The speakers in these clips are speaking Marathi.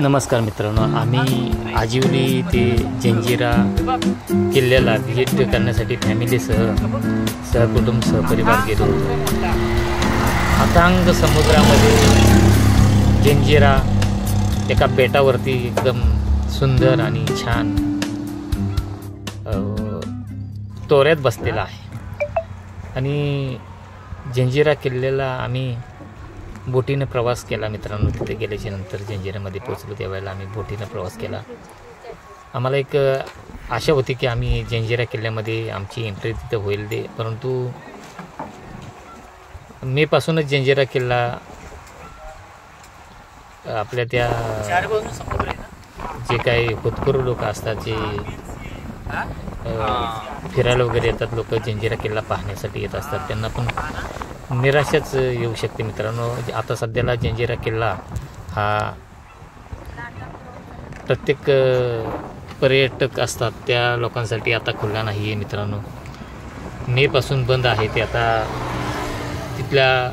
नमस्कार मित्रांनो, आम्ही आजिवली ते जंजिरा किल्ल्याला व्हिजिट करण्यासाठी सहकुटुंब सहपरिवार गेलो होतो. अथांग समुद्रामध्ये जंजिरा एका बेटावरती एकदम सुंदर आणि छान तोऱ्यात बसलेला आहे. आणि जंजिरा किल्ल्याला आम्ही बोटीनं प्रवास केला मित्रांनो. तिथे गेल्याच्या नंतर जंजिरामध्ये पोचलो त्यावेळेला आम्ही बोटीनं प्रवास केला. आम्हाला एक आशा होती की आम्ही जंजिरा किल्ल्यामध्ये आमची एंट्री तिथे होईल दे, परंतु मेपासूनच जंजिरा किल्ला आपल्या त्या जे काही होतकरू लोक असतात, जे फिरायला वगैरे येतात लोक, जंजिरा किल्ला पाहण्यासाठी येत असतात, त्यांना पण निराशाच येऊ शकते मित्रांनो. आता सध्याला जंजिरा किल्ला हा प्रत्येक पर्यटक असतात त्या लोकांसाठी आता खुला नाही आहे मित्रांनो. मेपासून बंद आहे ते. आता तिथल्या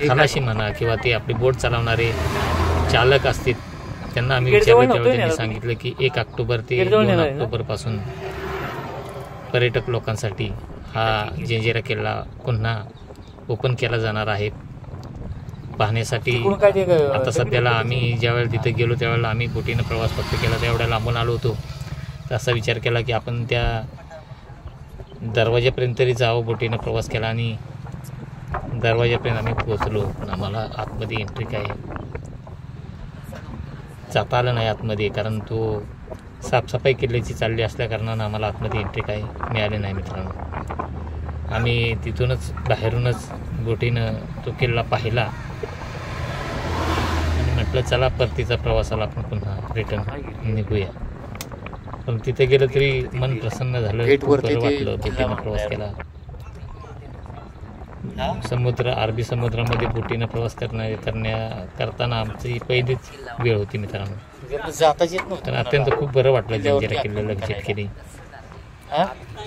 खलाशी म्हणा किंवा ते आपली बोट चालवणारे चालक असतील त्यांना आम्ही विचारलं त्यावेळी त्यांनी सांगितलं की 1 ऑक्टोबर ते 2 ऑक्टोबरपासून पर्यटक लोकांसाठी हा जंजिरा किल्ला पुन्हा ओपन केला जाणार आहे पाहण्यासाठी. आता सध्याला आम्ही ज्यावेळेला तिथे गेलो त्यावेळेला आम्ही बोटीनं प्रवास फक्त केला, तेवढ्या लांबून आलो होतो. तर असा विचार केला की आपण त्या दरवाजापर्यंत तरी जावं. बोटीनं प्रवास केला आणि दरवाजापर्यंत आम्ही पोहोचलो, पण आम्हाला आतमध्ये एंट्री काय जाता आलं नाही आतमध्ये, कारण तो साफसफाई किल्ल्याची चालली असल्याकारणानं आम्हाला आतमध्ये एंट्री काय मिळाली नाही मित्रांनो. आम्ही तिथूनच बाहेरूनच बोटीनं तो किल्ला पाहिला आणि म्हटलं चला परतीचा प्रवासाला आपण पुन्हा रिटर्न निघूया. पण तिथे गेलं तरी मन प्रसन्न झालं, बरं वाटलं. बोटीनं प्रवास केला. अरबी समुद्रामध्ये बोटीनं प्रवास करताना आमची पहिलीच वेळ होती मित्रांनो. तर अत्यंत खूप बरं वाटलं. जंजिरा किल्ल्याला व्हिजिट केली.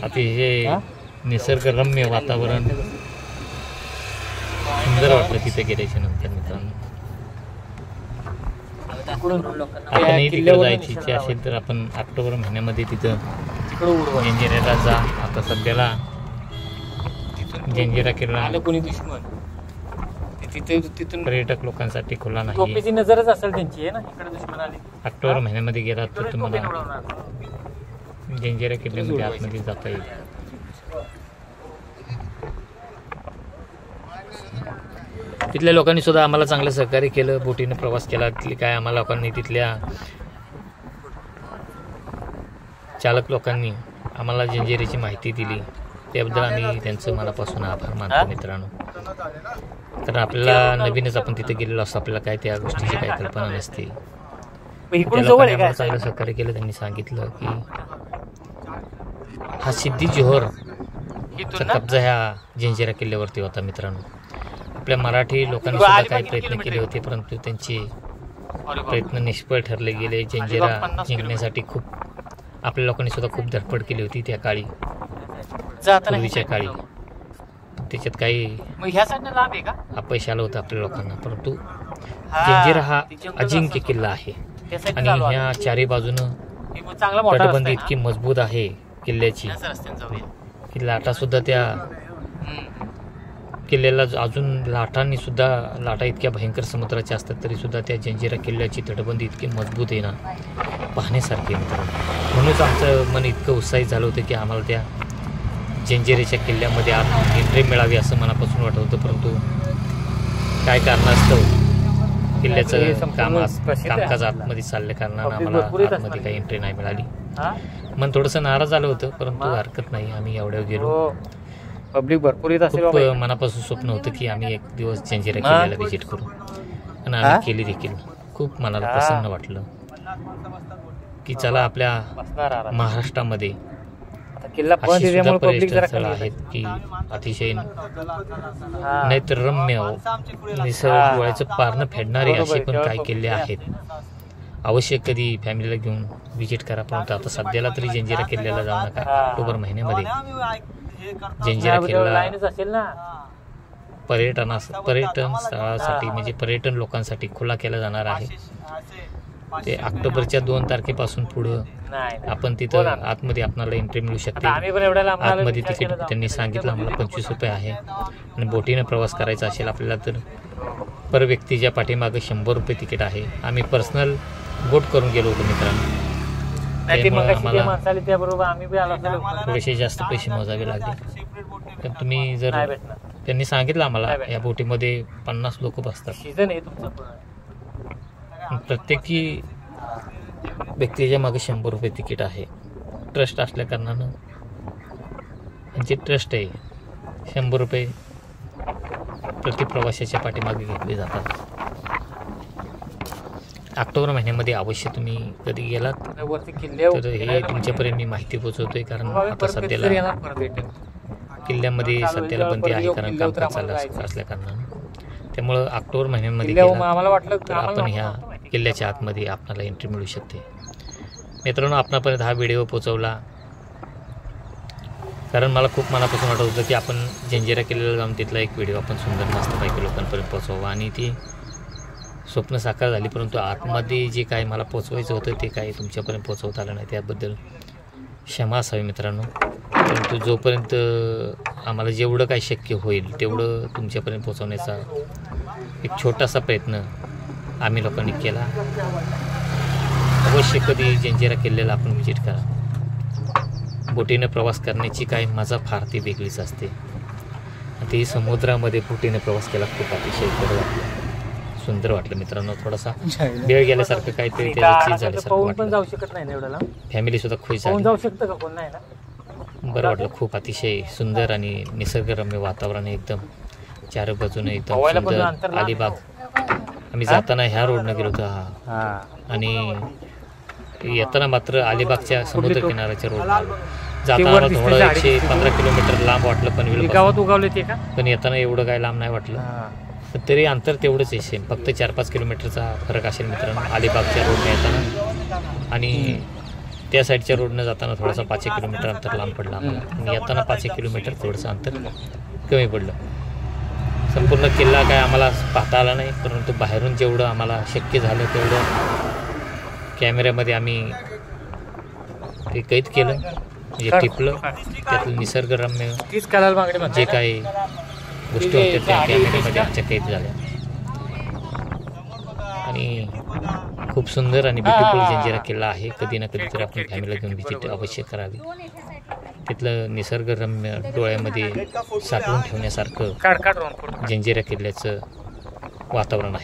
अतिशय निसर्गरम्य वातावरण सुंदर वाटलं तिथे गेल्याच्या नंतर मित्रांनो. आपणही तिकडे जायची इच्छा असेल तर आपण ऑक्टोबर महिन्यामध्ये तिथं जंजिऱ्याला जा. आता सध्याला जंजिरा किल्ला पर्यटक लोकांसाठी खुला नाही. नजरच असेल त्यांची आहे ना. ऑक्टोबर महिन्यामध्ये गेला तर तुम्हाला जंजिरा किल्ल्यामध्ये आतमध्ये जाता येईल. तिथल्या लोकांनी सुद्धा आम्हाला चांगलं सहकार्य केलं. बोटीने प्रवास केला. काय आम्हाला लोकांनी, तिथल्या चालक लोकांनी आम्हाला जंजिऱ्याची माहिती दिली, त्याबद्दल आम्ही त्यांचं मनापासून आभार मानतो मित्रांनो. कारण आपल्याला नवीनच आपण तिथे गेलेलो असतो, आपल्याला काय त्या गोष्टीची काही कल्पना नसते. आम्हाला चांगलं सहकार्य केलं. त्यांनी सांगितलं की हा सिद्दी जोहरचा कब्जा ह्या जंजिरा किल्ल्यावरती होता मित्रांनो. आपल्या मराठी लोकांनी सुद्धा काही प्रयत्न केले होते, परंतु त्यांचे प्रयत्न निष्फळ ठरले गेले. जंजिरा जिंकण्यासाठी खूप आपल्या लोकांनी सुद्धा खूप धडपड केली होती त्या काळी, पूर्वीच्या काळी. त्याच्यात काही अपयश आलं होतं आपल्या लोकांना, परंतु जंजिरा हा अजिंक्य किल्ला आहे. आणि ह्या चारी बाजूनं तटबंदी इतकी मजबूत आहे किल्ल्याची की लाटा सुद्धा त्या किल्ल्याला अजून लाटा इतक्या भयंकर समुद्राच्या असतात तरी सुद्धा त्या जंजिरा किल्ल्याची तटबंदी इतकी मजबूत आहे ना, पाहण्यासारखी मित्रांनो. म्हणूनच आमचं मन इतकं उत्साहित झालं होतं की आम्हाला त्या जंजिऱ्याच्या किल्ल्यामध्ये आत एंट्री मिळावी असं मनापासून वाटत होतं. परंतु काय कारणास्तव किल्ल्याचं कामकाज आतमध्ये चालल्या कारणानं आम्हाला आतमध्ये काही एंट्री नाही मिळाली. मन थोडंसं नाराज झालं होतं, परंतु हरकत नाही. आम्ही एवढ्या गेलो. पब्लिक भरपूर येत असेल. खूप मनापासून स्वप्न होतं की आम्ही एक दिवस जंजिरा किल्ल्याला व्हिजिट करू, आणि आम्ही केली देखील. खूप मनाला प्रसन्न वाटलं की चला आपल्या महाराष्ट्रामध्ये पर्यटन आहेत की अतिशय नैतरम्य निसर्ग डोळ्याचं पारणं फेडणारे असे पण काही किल्ले आहेत. अवश्य कधी फॅमिलीला घेऊन व्हिजिट करा. परंतु आता सध्याला तरी जंजिरा किल्ल्याला जाऊ नका. ऑक्टोबर महिन्यामध्ये जंजिरा किल्ला पर्यटन स्थळासाठी म्हणजे पर्यटन लोकांसाठी खुला केला जाणार आहे. ते ऑक्टोबरच्या 2 तारखेपासून पुढं आपण तिथं आतमध्ये आपल्याला एंट्री मिळू शकते. आतमध्ये तिकीट त्यांनी सांगितलं आम्हाला 25 रुपये आहे. आणि बोटीनं प्रवास करायचा असेल आपल्याला तर पर व्यक्तीच्या पाठीमागे 100 रुपये तिकीट आहे. आम्ही पर्सनल बोट करून गेलो होतो मित्रांनो, त्यामुळे आम्हाला थोडेसे जास्त पैसे मोजावे लागले. तर तुम्ही जर त्यांनी सांगितलं आम्हाला या बोटीमध्ये 50 लोक बसतात. प्रत्येकी व्यक्तीच्या मागे 100 रुपये तिकीट आहे. ट्रस्ट असल्या कारणानं यांची ट्रस्ट आहे. 100 रुपये प्रति प्रवाशाच्या पाठीमागे घेतले जातात. ऑक्टोबर महिन्यामध्ये अवश्य तुम्ही कधी गेलात तर हे तुमच्यापर्यंत मी माहिती पोहोचवतोय, कारण आता सध्याला किल्ल्यामध्ये सध्याला बंदी आहे कारण कामकाज चालू असल्या कारणानं. त्यामुळं ऑक्टोबर महिन्यामध्ये गेला तर आपण ह्या किल्ल्याच्या आतमध्ये आपल्याला एंट्री मिळू शकते. मित्रांनो, आपणापर्यंत हा व्हिडिओ पोहोचवला कारण मला खूप मनापासून वाटत होतं की आपण जंजिरा किल्ल्याला जाऊन तिथला एक व्हिडिओ आपण सुंदर मस्तपैकी लोकांपर्यंत पोहोचवावा, आणि ती स्वप्न साकार झाली. परंतु आतमध्ये जे काय मला पोचवायचं होतं ते काही तुमच्यापर्यंत पोचवता आलं नाही, त्याबद्दल क्षमा असावी मित्रांनो. परंतु जोपर्यंत आम्हाला जेवढं काही शक्य होईल तेवढं तुमच्यापर्यंत पोचवण्याचा एक छोटासा प्रयत्न आम्ही लोकांनी केला. अवश्य कधी जंजिरा किल्ल्याला आपण व्हिजिट करा. बोटीनं प्रवास करण्याची काही मजा फार ती वेगळीच असते. ते समुद्रामध्ये बोटीने प्रवास केला खूप अतिशय बरं वाटलं, सुंदर वाटलं मित्रांनो. थोडासा वेळ गेल्यासारखं काहीतरी त्याची झाल्यासारखं वाटलं. फॅमिली सुद्धा खुश झाली, बरं वाटलं. खूप अतिशय सुंदर आणि निसर्गरम्य वातावरण एकदम चार बाजूने एकदम सुंदर. अलिबाग आम्ही जाताना ह्या रोडनं गेलो होतो आणि येताना मात्र अलिबागच्या समुद्र किनाऱ्याच्या रोडला आलो. जाताना थोडं 115 किलोमीटर लांब वाटलं पण गावात उगावले ते का, पण येताना एवढं काय लांब नाही वाटलं. तरी अंतर तेवढंच आहे सेम, फक्त 4-5 किलोमीटरचा फरक असेल मित्रांनो अलिबागच्या रोडने येताना. आणि त्या साईडच्या रोडनं जाताना थोडासा 5 किलोमीटर अंतर लांब पडलं आम्हाला, आणि येताना 5 किलोमीटर थोडंसं अंतर कमी पडलं. संपूर्ण किल्ला काय आम्हाला पाहता आला नाही, परंतु बाहेरून जेवढं आम्हाला शक्य झालं तेवढं कॅमेऱ्यामध्ये आम्ही ते कैद केलं, म्हणजे टिपलं. त्यातलं निसर्गरम्य जे काही गोष्टी होत्या त्या कॅमेऱ्यामध्ये आमच्या कैद झाल्या. आणि खूप सुंदर आणि ब्युटिफुल जंजिरा किल्ला आहे. कधी ना कधी तर आपण फॅमिलीला घेऊन व्हिजिट अवश्य करावी. तिथलं निसर्गरम्य डोळ्यामध्ये साठवून ठेवण्यासारखं जंजिरा किल्ल्याचं वातावरण आहे.